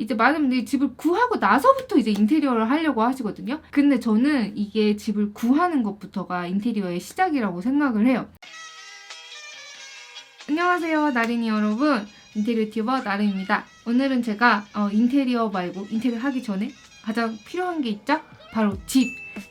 이제 많은 분들이 집을 구하고 나서부터 이제 인테리어를 하려고 하시거든요. 근데 저는 이게 집을 구하는 것부터가 인테리어의 시작이라고 생각을 해요. 안녕하세요, 나린이 여러분. 인테리어 튜버 나른입니다. 오늘은 제가 인테리어 말고 인테리어 하기 전에 가장 필요한 게 있죠? 바로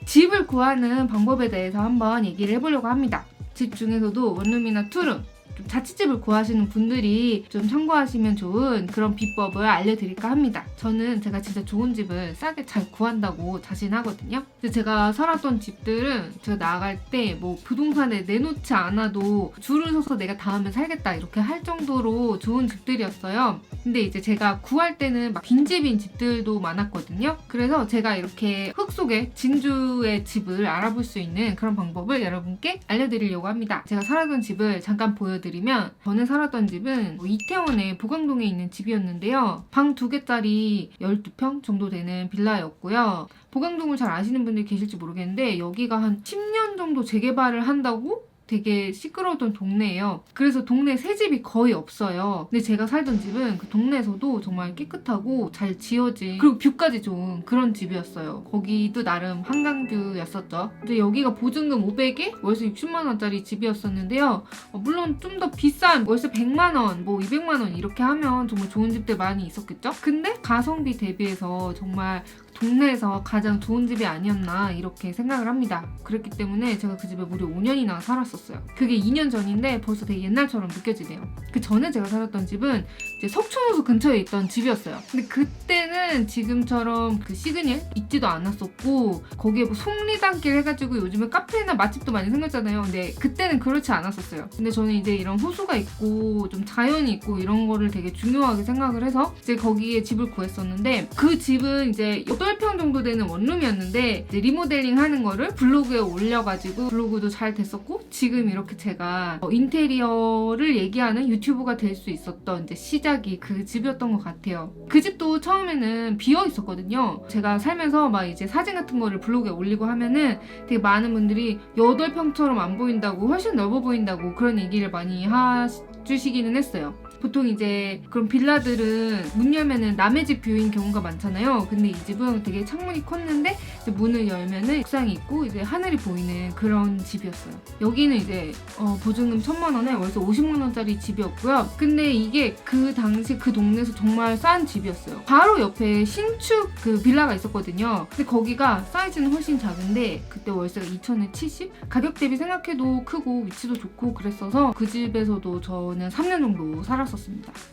집을 구하는 방법에 대해서 한번 얘기를 해보려고 합니다. 집 중에서도 원룸이나 투룸, 좀 자취집을 구하시는 분들이 좀 참고하시면 좋은 그런 비법을 알려드릴까 합니다. 저는 제가 진짜 좋은 집을 싸게 잘 구한다고 자신하거든요. 제가 살았던 집들은 제가 나갈 때 뭐 부동산에 내놓지 않아도 줄을 서서 내가 다음에 살겠다 이렇게 할 정도로 좋은 집들이었어요. 근데 이제 제가 구할 때는 막 빈집인 집들도 많았거든요. 그래서 제가 이렇게 흙 속에 진주의 집을 알아볼 수 있는 그런 방법을 여러분께 알려드리려고 합니다. 제가 살았던 집을 잠깐 보여드리면, 전에 살았던 집은 이태원의 보강동에 있는 집이었는데요. 방 2개짜리 12평 정도 되는 빌라였고요. 보강동을 잘 아시는 분들이 계실지 모르겠는데 여기가 한 10년 정도 재개발을 한다고 되게 시끄러웠던 동네예요. 그래서 동네에 새 집이 거의 없어요. 근데 제가 살던 집은 그 동네에서도 정말 깨끗하고 잘 지어진, 그리고 뷰까지 좋은 그런 집이었어요. 거기도 나름 한강뷰였었죠. 근데 여기가 보증금 500에 월세 60만 원짜리 집이었었는데요. 물론 좀 더 비싼 월세 100만 원, 뭐 200만 원 이렇게 하면 정말 좋은 집들 많이 있었겠죠? 근데 가성비 대비해서 정말 동네에서 가장 좋은 집이 아니었나 이렇게 생각을 합니다. 그랬기 때문에 제가 그 집에 무려 5년이나 살았었어요. 그게 2년 전인데 벌써 되게 옛날처럼 느껴지네요. 그 전에 제가 살았던 집은 이제 석촌호수 근처에 있던 집이었어요. 근데 그때는 지금처럼 그 시그널 있지도 않았었고, 거기에 뭐 속리단길 해가지고 요즘에 카페나 맛집도 많이 생겼잖아요. 근데 그때는 그렇지 않았었어요. 근데 저는 이제 이런 호수가 있고 좀 자연이 있고 이런 거를 되게 중요하게 생각을 해서 이제 거기에 집을 구했었는데, 그 집은 이제 8평 정도 되는 원룸이었는데 이제 리모델링 하는 거를 블로그에 올려가지고 블로그도 잘 됐었고, 지금 이렇게 제가 인테리어를 얘기하는 유튜브가 될 수 있었던 이제 시작이 그 집이었던 것 같아요. 그 집도 처음에는 비어 있었거든요. 제가 살면서 막 이제 사진 같은 거를 블로그에 올리고 하면은 되게 많은 분들이 8평처럼 안 보인다고, 훨씬 넓어 보인다고 그런 얘기를 많이 해주시기는 했어요. 보통 이제 그런 빌라들은 문 열면은 남의 집 뷰인 경우가 많잖아요. 근데 이 집은 되게 창문이 컸는데 이제 문을 열면은 옥상이 있고 이제 하늘이 보이는 그런 집이었어요. 여기는 이제 보증금 1,000만 원에 월세 50만 원짜리 집이었고요. 근데 이게 그 당시 그 동네에서 정말 싼 집이었어요. 바로 옆에 신축 그 빌라가 있었거든요. 근데 거기가 사이즈는 훨씬 작은데 그때 월세가 2,000에 70? 가격 대비 생각해도 크고 위치도 좋고 그랬어서 그 집에서도 저는 3년 정도 살았었어요.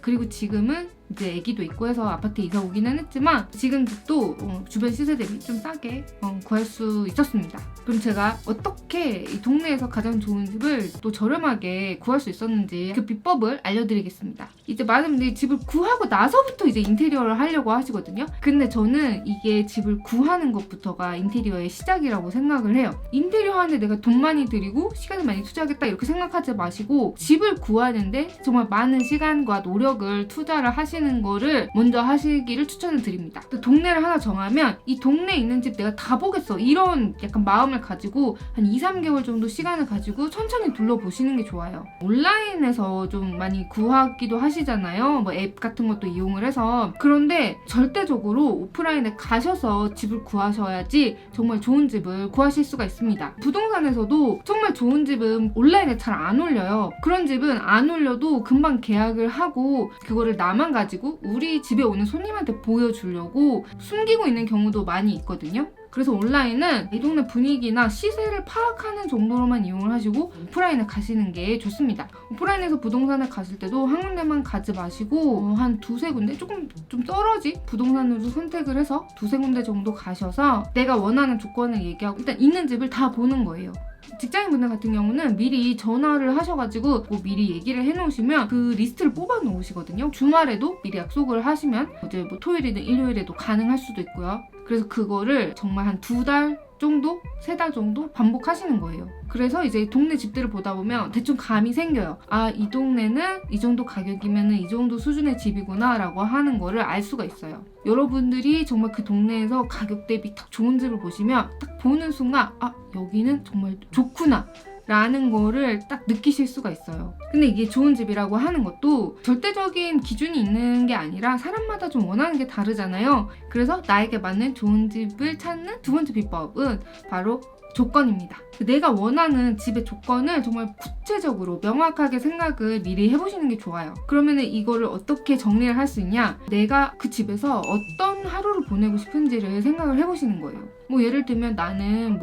그리고 지금은 이제 아기도 있고 해서 아파트에 이사 오기는 했지만 지금 집도 주변 시세 대비 좀 싸게 구할 수 있었습니다. 그럼 제가 어떻게 이 동네에서 가장 좋은 집을 또 저렴하게 구할 수 있었는지 그 비법을 알려드리겠습니다. 이제 많은 분들이 집을 구하고 나서부터 이제 인테리어를 하려고 하시거든요. 근데 저는 이게 집을 구하는 것부터가 인테리어의 시작이라고 생각을 해요. 인테리어 하는데 내가 돈 많이 들이고 시간을 많이 투자하겠다 이렇게 생각하지 마시고, 집을 구하는데 정말 많은 시간과 노력을 투자를 하시는 거를 먼저 하시기를 추천을 드립니다. 동네를 하나 정하면 이 동네에 있는 집 내가 다 보겠어 이런 약간 마음을 가지고 한 2-3개월 정도 시간을 가지고 천천히 둘러보시는 게 좋아요. 온라인에서 좀 많이 구하기도 하시잖아요. 뭐 앱 같은 것도 이용을 해서. 그런데 절대적으로 오프라인에 가셔서 집을 구하셔야지 정말 좋은 집을 구하실 수가 있습니다. 부동산에서도 정말 좋은 집은 온라인에 잘 안 올려요. 그런 집은 안 올려도 금방 계약을 하고 그거를 나만 가지고 우리 집에 오는 손님한테 보여주려고 숨기고 있는 경우도 많이 있거든요. 그래서 온라인은 이 동네 분위기나 시세를 파악하는 정도로만 이용을 하시고 오프라인에 가시는 게 좋습니다. 오프라인에서 부동산을 가실 때도 한 군데만 가지 마시고 한 2-3군데, 조금 좀 떨어진 부동산으로 선택을 해서 2-3군데 정도 가셔서 내가 원하는 조건을 얘기하고 일단 있는 집을 다 보는 거예요. 직장인분들 같은 경우는 미리 전화를 하셔가지고 뭐 미리 얘기를 해놓으시면 그 리스트를 뽑아 놓으시거든요. 주말에도 미리 약속을 하시면 이제 뭐 토요일이든 일요일에도 가능할 수도 있고요. 그래서 그거를 정말 한 2달 정도? 3달 정도 반복하시는 거예요. 그래서 이제 동네 집들을 보다 보면 대충 감이 생겨요. 아, 이 동네는 이 정도 가격이면 이 정도 수준의 집이구나 라고 하는 거를 알 수가 있어요. 여러분들이 정말 그 동네에서 가격 대비 딱 좋은 집을 보시면 딱 보는 순간 아, 여기는 정말 좋구나 라는 거를 딱 느끼실 수가 있어요. 근데 이게 좋은 집이라고 하는 것도 절대적인 기준이 있는 게 아니라 사람마다 좀 원하는 게 다르잖아요. 그래서 나에게 맞는 좋은 집을 찾는 두 번째 비법은 바로 조건입니다. 내가 원하는 집의 조건을 정말 구체적으로 명확하게 생각을 미리 해보시는 게 좋아요. 그러면은 이거를 어떻게 정리를 할 수 있냐? 내가 그 집에서 어떤 하루를 보내고 싶은지를 생각을 해보시는 거예요. 뭐 예를 들면 나는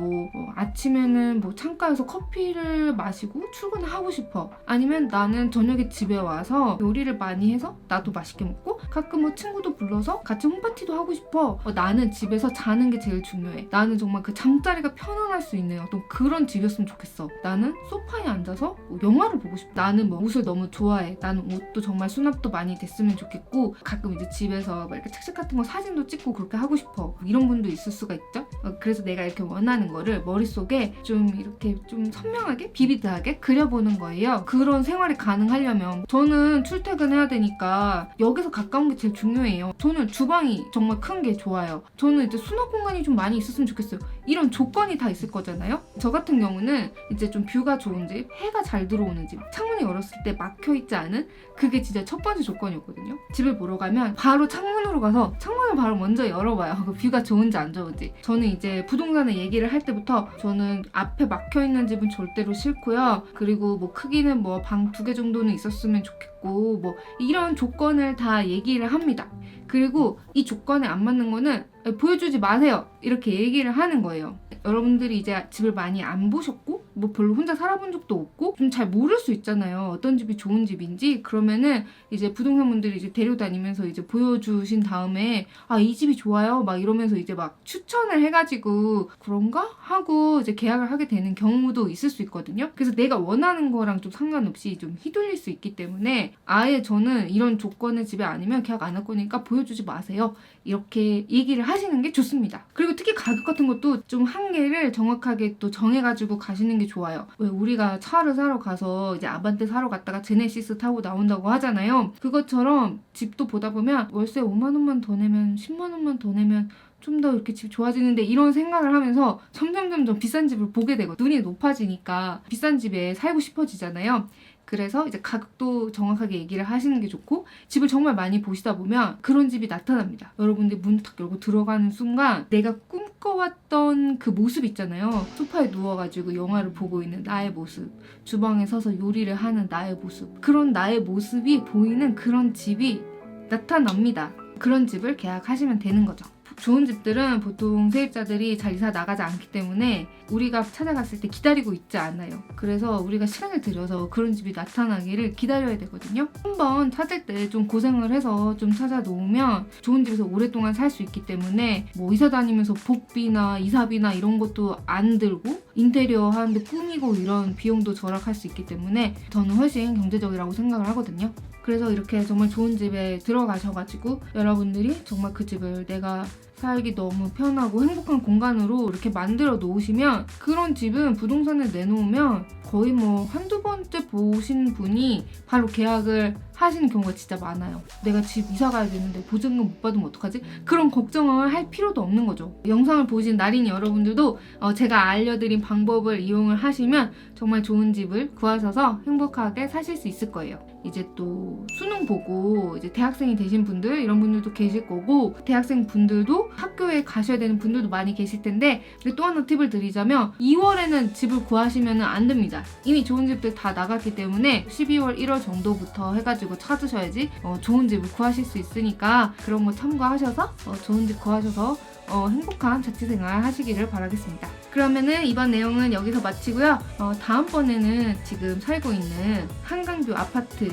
아침에는 창가에서 커피를 마시고 출근을 하고 싶어. 아니면 나는 저녁에 집에 와서 요리를 많이 해서 나도 맛있게 먹고 가끔 친구도 불러서 같이 홈파티도 하고 싶어. 나는 집에서 자는 게 제일 중요해. 나는 정말 그 잠자리가 편안할 수 있는 어떤 그런 집이었으면 좋겠어. 나는 소파에 앉아서 영화를 보고 싶어. 나는 옷을 너무 좋아해. 나는 옷도 정말 수납도 많이 됐으면 좋겠고 가끔 이제 집에서 이렇게 책식 같은 거 사진도 찍고 그렇게 하고 싶어. 이런 분도 있을 수가 있죠. 그래서 내가 이렇게 원하는 거를 머릿속에 좀 이렇게 좀 선명하게 비비드하게 그려보는 거예요. 그런 생활이 가능하려면 저는 출퇴근해야 되니까 역에서 가까운 게 제일 중요해요. 저는 주방이 정말 큰 게 좋아요. 저는 이제 수납 공간이 좀 많이 있었으면 좋겠어요. 이런 조건이 다 있을 거잖아요. 저 같은 경우는 이제 좀 뷰가 좋은 집, 해가 잘 들어오는 집, 창문이 열었을 때 막혀있지 않은 그게 진짜 첫 번째 조건이었거든요. 집을 보러 가면 바로 창문으로 가서 창문을 바로 먼저 열어봐요. 그 뷰가 좋은지 안 좋은지. 저는 이제 부동산을 얘기를 할 때부터 저는 앞에 막혀있는 집은 절대로 싫고요. 그리고 크기는 방 2개 정도는 있었으면 좋겠고 이런 조건을 다 얘기를 합니다. 그리고 이 조건에 안 맞는 거는 보여주지 마세요. 이렇게 얘기를 하는 거예요. 여러분들이 이제 집을 많이 안 보셨고 별로 혼자 살아본 적도 없고 좀 잘 모를 수 있잖아요. 어떤 집이 좋은 집인지. 그러면은 이제 부동산분들이 이제 데려다니면서 이제 보여주신 다음에 이 집이 좋아요 이러면서 이제 추천을 해가지고 그런가? 하고 이제 계약을 하게 되는 경우도 있을 수 있거든요. 그래서 내가 원하는 거랑 좀 상관없이 좀 휘둘릴 수 있기 때문에 아예 저는 이런 조건의 집이 아니면 계약 안 할 거니까 보여주지 마세요. 이렇게 얘기를 하시는 게 좋습니다. 그리고 특히 가격 같은 것도 좀 한계를 정확하게 또 정해가지고 가시는 게 좋아요. 왜 우리가 차를 사러 가서 이제 아반떼 사러 갔다가 제네시스 타고 나온다고 하잖아요. 그것처럼 집도 보다 보면 월세 5만 원만 더 내면 10만 원만 더 내면 좀 더 이렇게 집 좋아지는데 이런 생각을 하면서 점점 비싼 집을 보게 되고 눈이 높아지니까 비싼 집에 살고 싶어지잖아요. 그래서 이제 가격도 정확하게 얘기를 하시는 게 좋고 집을 정말 많이 보시다 보면 그런 집이 나타납니다. 여러분들 문 딱 열고 들어가는 순간 내가 꿈꿔왔던 그 모습 있잖아요. 소파에 누워가지고 영화를 보고 있는 나의 모습, 주방에 서서 요리를 하는 나의 모습, 그런 나의 모습이 보이는 그런 집이 나타납니다. 그런 집을 계약하시면 되는 거죠. 좋은 집들은 보통 세입자들이 잘 이사 나가지 않기 때문에 우리가 찾아갔을 때 기다리고 있지 않아요. 그래서 우리가 시간을 들여서 그런 집이 나타나기를 기다려야 되거든요. 한번 찾을 때 좀 고생을 해서 좀 찾아 놓으면 좋은 집에서 오랫동안 살 수 있기 때문에 이사 다니면서 복비나 이사비나 이런 것도 안 들고 인테리어 하는데 꾸미고 이런 비용도 절약할 수 있기 때문에 저는 훨씬 경제적이라고 생각을 하거든요. 그래서 이렇게 정말 좋은 집에 들어가셔가지고 여러분들이 정말 그 집을 내가 살기 너무 편하고 행복한 공간으로 이렇게 만들어 놓으시면 그런 집은 부동산에 내놓으면 거의 한두 번째 보신 분이 바로 계약을 하시는 경우가 진짜 많아요. 내가 집 이사 가야 되는데 보증금 못 받으면 어떡하지? 그런 걱정을 할 필요도 없는 거죠. 영상을 보신 나린이 여러분들도 제가 알려드린 방법을 이용을 하시면 정말 좋은 집을 구하셔서 행복하게 사실 수 있을 거예요. 이제 또 수능 보고 이제 대학생이 되신 분들 이런 분들도 계실 거고 대학생 분들도 학교에 가셔야 되는 분들도 많이 계실 텐데 또 하나 팁을 드리자면 2월에는 집을 구하시면 안 됩니다. 이미 좋은 집들 다 나갔기 때문에 12월, 1월 정도부터 해가지고 찾으셔야지 좋은 집을 구하실 수 있으니까 그런 거 참고하셔서 좋은 집 구하셔서 행복한 자취생활 하시기를 바라겠습니다. 그러면은 이번 내용은 여기서 마치고요. 다음번에는 지금 살고 있는 한강뷰 아파트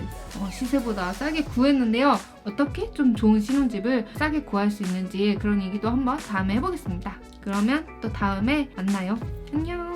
시세보다 싸게 구했는데요. 어떻게 좀 좋은 신혼집을 싸게 구할 수 있는지 그런 얘기도 한번 다음에 해보겠습니다. 그러면 또 다음에 만나요. 안녕.